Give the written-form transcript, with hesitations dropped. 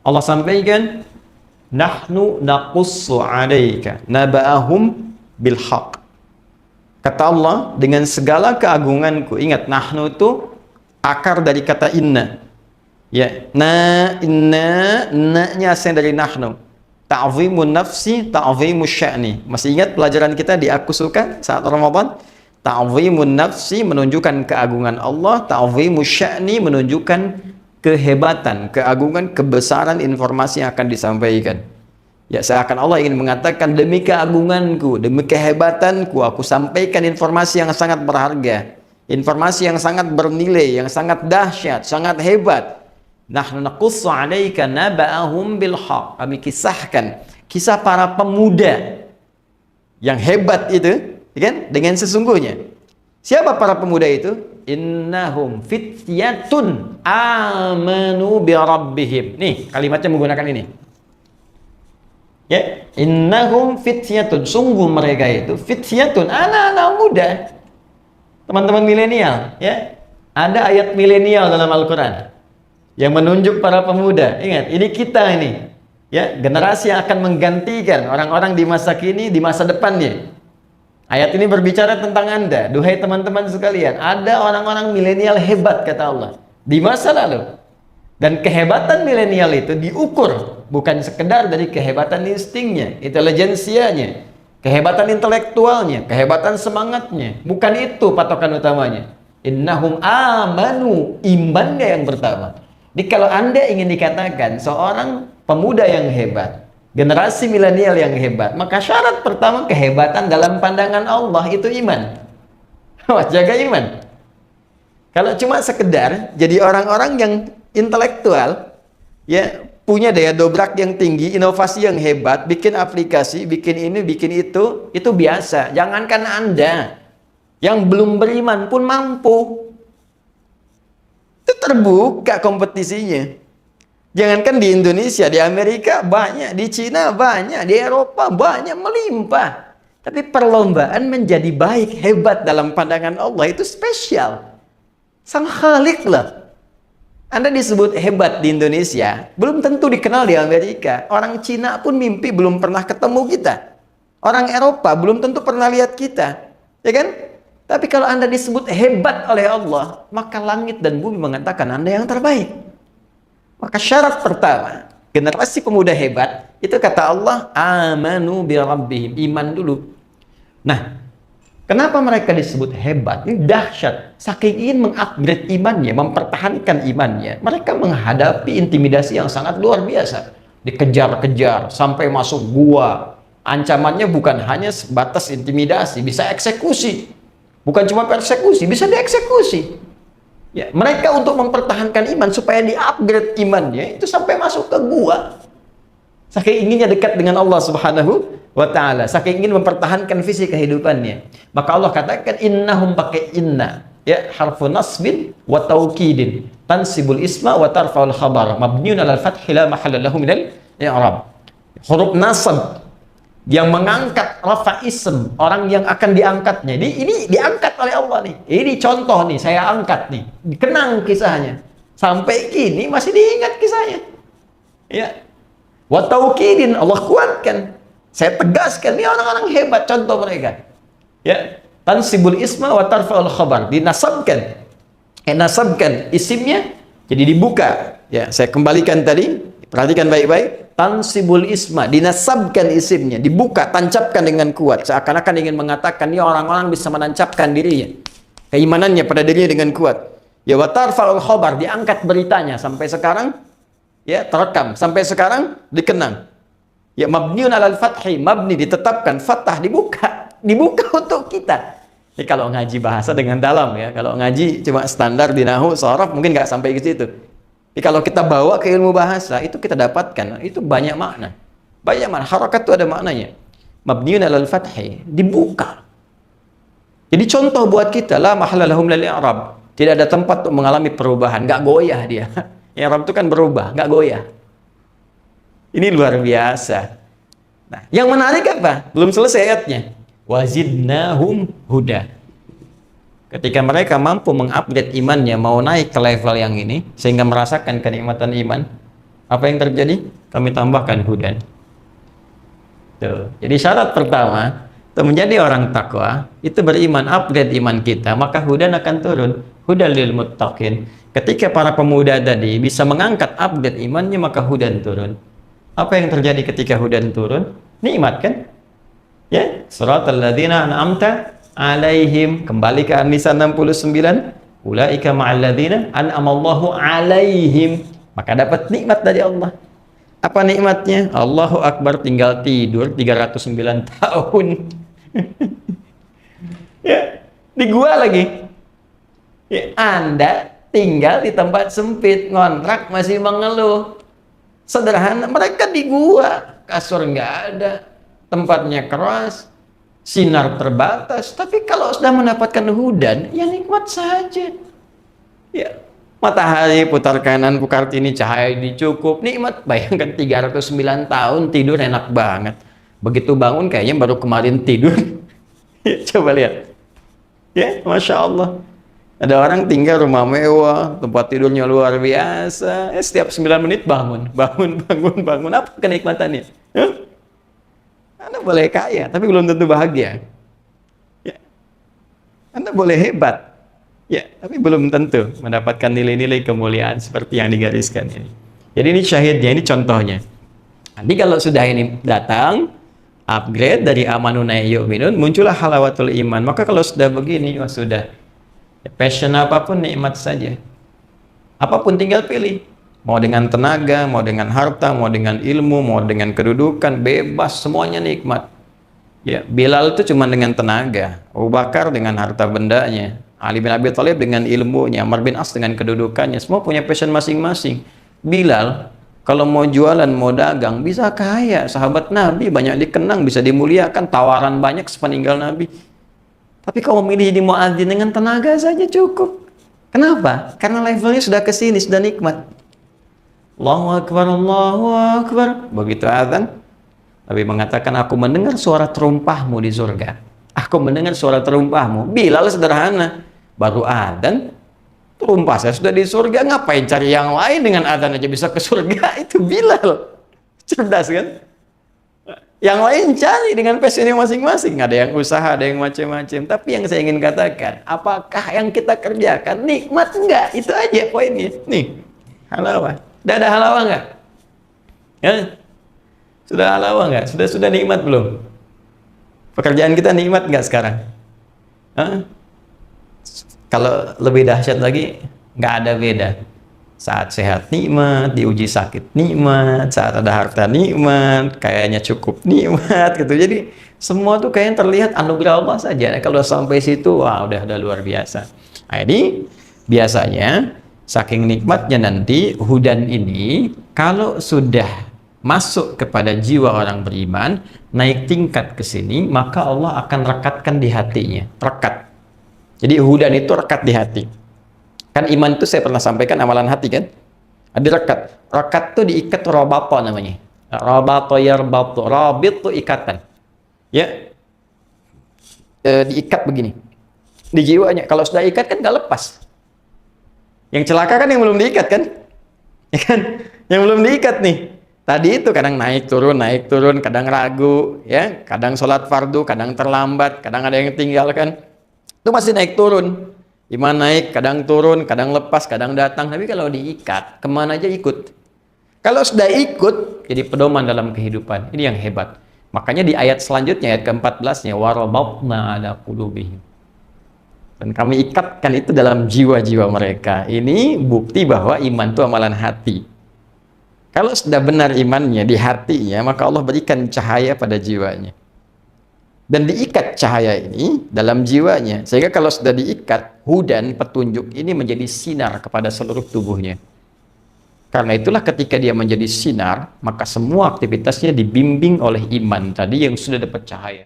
Allah sampaikan, nahnu naqussu 'alaika naba'ahum bil haqq. Kata Allah, dengan segala keagunganku. Ingat, nahnu itu akar dari kata inna. Ya, na-nya asal dari nahnu. Ta'zimun nafsi, ta'zimus sya'ni. Masih ingat pelajaran kita di Aku Suka saat Ramadan? Ta'zimun nafsi menunjukkan keagungan Allah, ta'zimus sya'ni menunjukkan kehebatan, keagungan, kebesaran informasi yang akan disampaikan. Ya, seakan Allah ingin mengatakan, demi keagunganku, demi kehebatanku, aku sampaikan informasi yang sangat berharga, informasi yang sangat bernilai, yang sangat dahsyat, sangat hebat. Nahnu naqussu 'alaika naba'ahum bil haqq. Kami kisahkan kisah para pemuda yang hebat itu, kan? Dengan sesungguhnya. Siapa para pemuda itu? Innahum fityatun amanu bi rabbihim. Nih, kalimatnya menggunakan ini. Ya, innahum fityatun, sungguh mereka itu fityatun, anak-anak muda. Teman-teman milenial, ya. Ada ayat milenial dalam Al-Qur'an yang menunjuk para pemuda. Ingat, ini kita ini, ya, generasi yang akan menggantikan orang-orang di masa kini, di masa depannya. Ayat ini berbicara tentang Anda, duhai teman-teman sekalian. Ada orang-orang milenial hebat, kata Allah, di masa lalu. Dan kehebatan milenial itu diukur bukan sekedar dari kehebatan instingnya, intelijensianya, kehebatan intelektualnya, kehebatan semangatnya. Bukan itu patokan utamanya. Innahum amanu, imannya yang pertama. Jadi kalau Anda ingin dikatakan seorang pemuda yang hebat, generasi milenial yang hebat, maka syarat pertama kehebatan dalam pandangan Allah itu iman. Jaga iman. Kalau cuma sekedar jadi orang-orang yang intelektual, ya, punya daya dobrak yang tinggi, inovasi yang hebat, bikin aplikasi, bikin ini, bikin itu biasa. Jangankan Anda yang belum beriman pun mampu. Itu terbuka kompetisinya. Jangankan di Indonesia, di Amerika banyak, di Cina banyak, di Eropa banyak, melimpah. Tapi perlombaan menjadi baik, hebat dalam pandangan Allah itu spesial. Sang Khalik lah. Anda disebut hebat di Indonesia, belum tentu dikenal di Amerika. Orang Cina pun mimpi belum pernah ketemu kita. Orang Eropa belum tentu pernah lihat kita. Ya kan? Tapi kalau Anda disebut hebat oleh Allah, maka langit dan bumi mengatakan Anda yang terbaik. Maka syarat pertama, generasi pemuda hebat, itu kata Allah, amanu bi rabbihim, iman dulu. Nah, kenapa mereka disebut hebat? Ini dahsyat. Saking ingin mengupgrade imannya, mempertahankan imannya, mereka menghadapi intimidasi yang sangat luar biasa. Dikejar-kejar sampai masuk gua. Ancamannya bukan hanya sebatas intimidasi, bisa eksekusi. Bukan cuma persekusi, bisa dieksekusi. Ya, mereka untuk mempertahankan iman supaya di-upgrade imannya itu sampai masuk ke gua. Saking inginnya dekat dengan Allah Subhanahu wa ta'ala, saking ingin mempertahankan visi kehidupannya. Maka Allah katakan innahum, pakai inna, ya, harfu nasbin wa taukidin, tansibul isma wa tarfa'ul khabar, mabniun 'alal fathi la mahalla lahu minal i'rab. Huruf nasab yang mengangkat rafa ism, orang yang akan diangkatnya. Ini diangkat oleh Allah nih. Ini contoh nih, saya angkat nih. Dikenang kisahnya. Sampai kini masih diingat kisahnya. Ya. Wa taukidin, Allah kuatkan. Saya tegaskan, ini orang-orang hebat, contoh mereka. Ya. Tansibul isma wa tarfa'ul khabar. Dinasabkan. Nasabkan isimnya, jadi dibuka. Ya, saya kembalikan tadi. Perhatikan baik-baik. Tansibul isma, dinasabkan isimnya, dibuka, tancapkan dengan kuat, seakan-akan ingin mengatakan ini orang-orang bisa menancapkan dirinya, keimanannya pada dirinya dengan kuat. Ya, wa tarfa'ul khabar, diangkat beritanya sampai sekarang, ya, terekam sampai sekarang dikenang. Ya, mabniun 'alal fathi, mabni ditetapkan, fathah dibuka untuk kita. Ini kalau ngaji bahasa dengan dalam, ya. Kalau ngaji cuma standar di nahwu, sharaf mungkin nggak sampai ke situ. Kalau kita bawa ke ilmu bahasa, itu kita dapatkan, itu banyak makna. Banyak makna, harakat itu ada maknanya. Mabniun 'alal fathi, dibuka. Jadi contoh buat kita, la mahalla lahum lil i'rab. Tidak ada tempat untuk mengalami perubahan, nggak goyah dia. I'rab itu kan berubah, nggak goyah. Ini luar biasa. Nah, yang menarik apa? Belum selesai ayatnya. Wazidnahum huda. Ketika mereka mampu mengupdate imannya, mau naik ke level yang ini, sehingga merasakan kenikmatan iman, Apa yang terjadi? Kami tambahkan hudan. Tuh. Jadi syarat pertama untuk menjadi orang takwa itu beriman, upgrade iman kita, maka hudan akan turun. Hudan lil muttaqin. Ketika para pemuda tadi bisa mengangkat upgrade imannya, maka hudan turun. Apa yang terjadi ketika hudan turun? Nikmat kan? Ya, suratal ladzina an'amta alaihim, kembali ke An-Nisa 69, ulaika ma'al ladzina an'amallahu alaihim, maka dapat nikmat dari Allah. Apa nikmatnya? Allahu Akbar, tinggal tidur 309 tahun. Ya, di gua lagi. Ya, Anda tinggal di tempat sempit, ngontrak masih mengeluh. Sederhana, mereka di gua, kasur nggak ada, tempatnya keras, sinar terbatas. Tapi kalau sudah mendapatkan hudan, ya nikmat saja. Ya, matahari putar kanan, putar kiri, cahaya dicukup, nikmat. Bayangkan 309 tahun tidur enak banget. Begitu bangun kayaknya baru kemarin tidur. Coba lihat. Ya, Masya Allah. Ada orang tinggal rumah mewah, tempat tidurnya luar biasa. Setiap 9 menit bangun. Apa kenikmatannya? Anda boleh kaya, tapi belum tentu bahagia. Ya. Anda boleh hebat. Ya, tapi belum tentu mendapatkan nilai-nilai kemuliaan seperti yang digariskan ini. Jadi ini syahidnya, ini contohnya. Nanti kalau sudah ini datang, upgrade dari amanun yu'minun, muncullah halawatul iman. Maka kalau sudah begini, wah sudah. Passion apapun nikmat saja. Apapun tinggal pilih. Mau dengan tenaga, mau dengan harta, mau dengan ilmu, mau dengan kedudukan, bebas, semuanya nikmat. Ya, Bilal itu cuma dengan tenaga, Abu Bakar dengan harta bendanya, Ali bin Abi Thalib dengan ilmunya, Amr bin As dengan kedudukannya, semua punya passion masing-masing. Bilal kalau mau jualan, mau dagang, bisa kaya. Sahabat Nabi banyak dikenang, bisa dimuliakan, tawaran banyak sepeninggal Nabi. Tapi kalau memilih jadi muadzin dengan tenaga saja cukup. Kenapa? Karena levelnya sudah ke sini, sudah nikmat. Allahu Akbar, Allahu Akbar. Begitu azan, Nabi mengatakan, aku mendengar suara terumpahmu di surga. Aku mendengar suara terumpahmu. Bilal sederhana. Baru azan, terumpah saya sudah di surga. Ngapain cari yang lain, dengan azan aja bisa ke surga? Itu Bilal. Cerdas kan? Yang lain cari dengan passionnya masing-masing. Ada yang usaha, ada yang macam-macam. Tapi yang saya ingin katakan, apakah yang kita kerjakan nikmat enggak? Itu aja poinnya. Nih, halawah. Sudah ada halawah enggak? Ya? Sudah halawah enggak? Sudah nikmat belum? Pekerjaan kita nikmat enggak sekarang? Hah? Kalau lebih dahsyat lagi, nggak ada beda. Saat sehat nikmat, diuji sakit nikmat, saat ada harta nikmat, kayaknya cukup nikmat gitu. Jadi semua tuh kayaknya terlihat anugerah Allah saja. Kalau sampai situ, wah udah luar biasa. Nah, ini biasanya saking nikmatnya nanti hudan ini kalau sudah masuk kepada jiwa orang beriman, naik tingkat ke sini, maka Allah akan rekatkan di hatinya. Rekat. Jadi hudan itu rekat di hati. Kan iman itu saya pernah sampaikan amalan hati kan? Ada rekat. Rekat itu diikat robato namanya. Robato yarbatu. Rabit itu ikatan. Ya. Diikat begini. Di jiwanya. Kalau sudah ikat kan nggak lepas. Yang celaka kan yang belum diikat kan? Ya kan? Yang belum diikat nih. Tadi itu kadang naik turun, kadang ragu, ya, kadang sholat fardu, kadang terlambat, kadang ada yang tinggalkan. Itu masih naik turun. Iman naik, kadang turun, kadang lepas, kadang datang. Tapi kalau diikat, kemana aja ikut. Kalau sudah ikut, jadi pedoman dalam kehidupan. Ini yang hebat. Makanya di ayat selanjutnya, ayat ke-14-nya, وَرَبَطْنَا عَلَى قُلُوبِهِمْ. Dan kami ikatkan itu dalam jiwa-jiwa mereka. Ini bukti bahwa iman itu amalan hati. Kalau sudah benar imannya di hatinya, maka Allah berikan cahaya pada jiwanya. Dan diikat cahaya ini dalam jiwanya, sehingga kalau sudah diikat, hudan petunjuk ini menjadi sinar kepada seluruh tubuhnya. Karena itulah ketika dia menjadi sinar, maka semua aktivitasnya dibimbing oleh iman tadi yang sudah dapat cahaya.